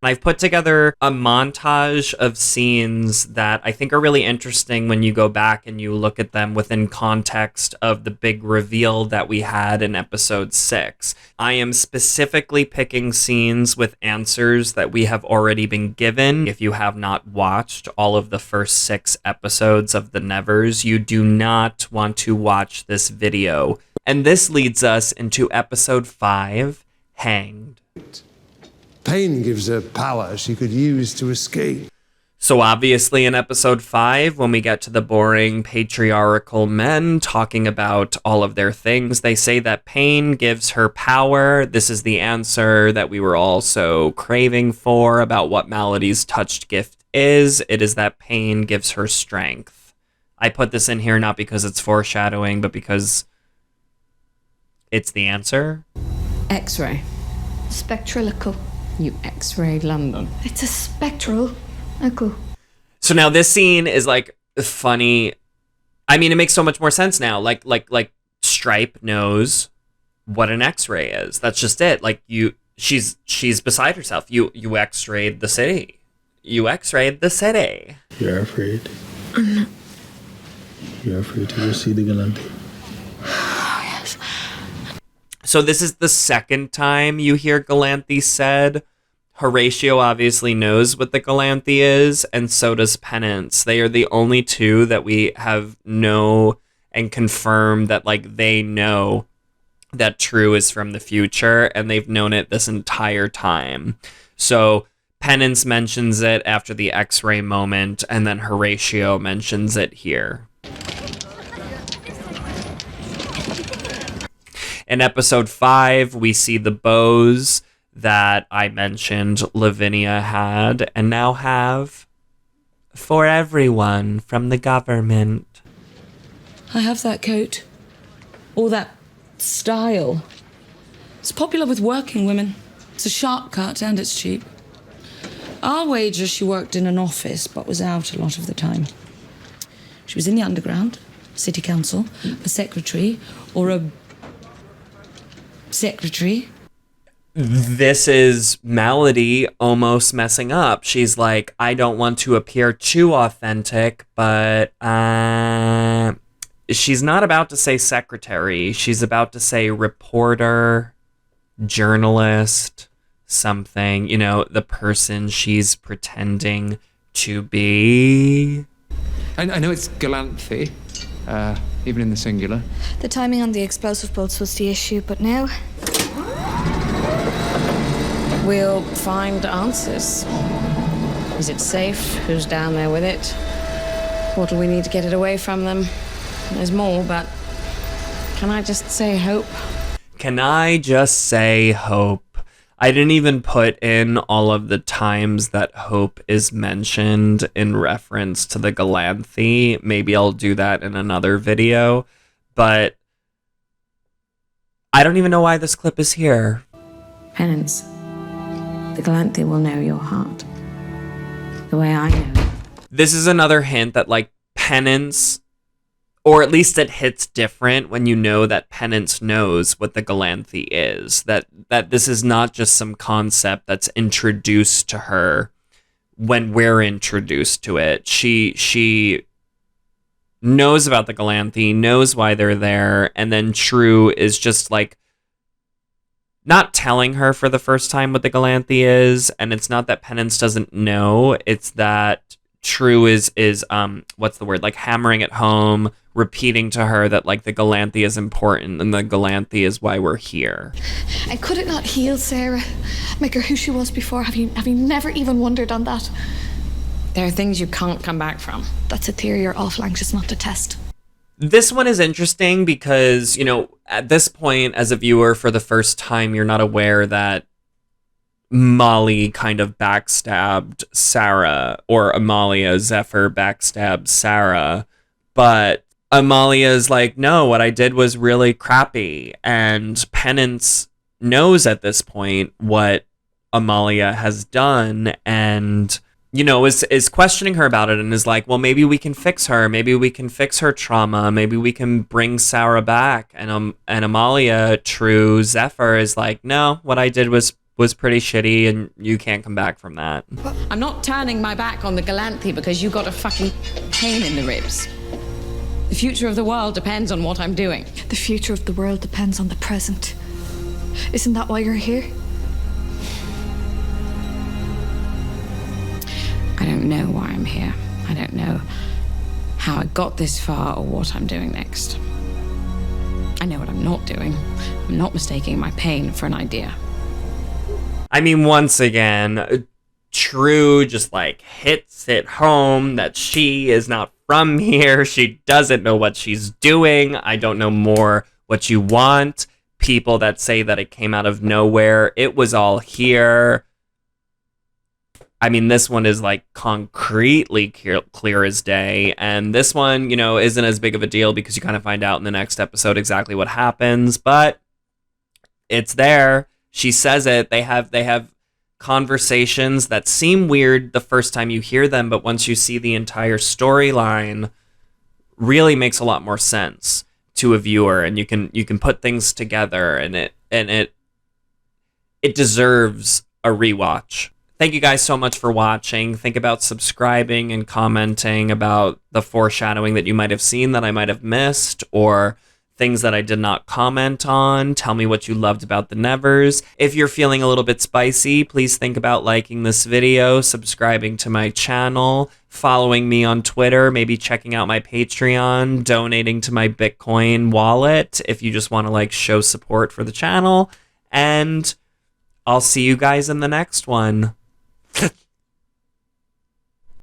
I've put together a montage of scenes that I think are really interesting when you go back and you look at them within context of the big reveal that we had in episode 6. I am specifically picking scenes with answers that we have already been given. If you have not watched all of the first 6 episodes of The Nevers, you do not want to watch this video. And this leads us into episode 5, Hanged. Pain gives her power she could use to escape. So obviously in episode 5, when we get to the boring patriarchal men talking about all of their things, they say that pain gives her power. This is the answer that we were all so craving for about what Melody's touched gift is. It is that pain gives her strength. I put this in here not because it's foreshadowing, but because it's the answer. X-ray. Spectral echo. You X-rayed London. It's a spectral echo. So now this scene is like funny. I mean, it makes so much more sense now. Like Stripe knows what an X-ray is. That's just it. Like she's beside herself. You X-rayed the city. You X-rayed the city. You're afraid. You're afraid to go see the Galante. Yes. So this is the second time you hear Galanthe said. Horatio obviously knows what the Galanthe is, and so does Penance. They are the only two that we have know and confirmed that like they know that True is from the future, and they've known it this entire time. So Penance mentions it after the X-ray moment, and then Horatio mentions it here. In episode 5, we see the bows that I mentioned Lavinia had and now have for everyone from the government. I have that coat. All that style. It's popular with working women. It's a sharp cut and it's cheap. I'll wager she worked in an office but was out a lot of the time. She was in the underground, city council, a secretary, or a secretary. This is Melody almost messing up. She's like, I don't want to appear too authentic, but she's not about to say secretary. She's about to say reporter, journalist, something, you know, the person she's pretending to be. I know it's Galanthe, even in the singular. The timing on the explosive bolts was the issue, but now... We'll find answers. Is it safe? Who's down there with it? What do we need to get it away from them? There's more, but can I just say hope? Can I just say hope? I didn't even put in all of the times that hope is mentioned in reference to the Galanthe. Maybe I'll do that in another video, but I don't even know why this clip is here. Penance. The Galanthe will know your heart. The way I know. This is another hint that, like, Penance, or at least it hits different when you know that Penance knows what the Galanthe is. That this is not just some concept that's introduced to her when we're introduced to it. She knows about the Galanthe, knows why they're there, and then True is just, like, not telling her for the first time what the Galanthe is, and it's not that Penance doesn't know, it's that True is what's the word, like hammering it home, repeating to her that like the Galanthe is important and the Galanthe is why we're here. And could it not heal Sarah? Make her who she was before? Have you never even wondered on that? There are things you can't come back from. That's a theory you're awful anxious not to test. This one is interesting because, you know, at this point, as a viewer, for the first time, you're not aware that Molly kind of backstabbed Sarah, or Amalia Zephyr backstabbed Sarah. But Amalia's like, no, what I did was really crappy. And Penance knows at this point what Amalia has done and, you know, is questioning her about it and is like, well, maybe we can fix her. Maybe we can fix her trauma. Maybe we can bring Sarah back. And Amalia, True, Zephyr is like, no, what I did was was pretty shitty, and you can't come back from that. I'm not turning my back on the Galanthi because you got a fucking pain in the ribs. The future of the world depends on what I'm doing. The future of the world depends on the present. Isn't that why you're here? I don't know why I'm here. I don't know how I got this far or what I'm doing next. I know what I'm not doing. I'm not mistaking my pain for an idea. I mean, once again, True just like hits it home that she is not from here. She doesn't know what she's doing. I don't know more what you want. People that say that it came out of nowhere. It was all here. I mean, this one is like concretely clear as day. And this one, you know, isn't as big of a deal because you kind of find out in the next episode exactly what happens. But it's there. She says it. They have conversations that seem weird the first time you hear them, but once you see the entire storyline, really makes a lot more sense to a viewer, and you can put things together, and it deserves a rewatch. Thank you guys so much for watching. Think about subscribing and commenting about the foreshadowing that you might have seen that I might have missed, or things that I did not comment on. Tell me what you loved about the Nevers. If you're feeling a little bit spicy, please think about liking this video, subscribing to my channel, following me on Twitter, maybe checking out my Patreon, donating to my Bitcoin wallet if you just want to like show support for the channel. And I'll see you guys in the next one.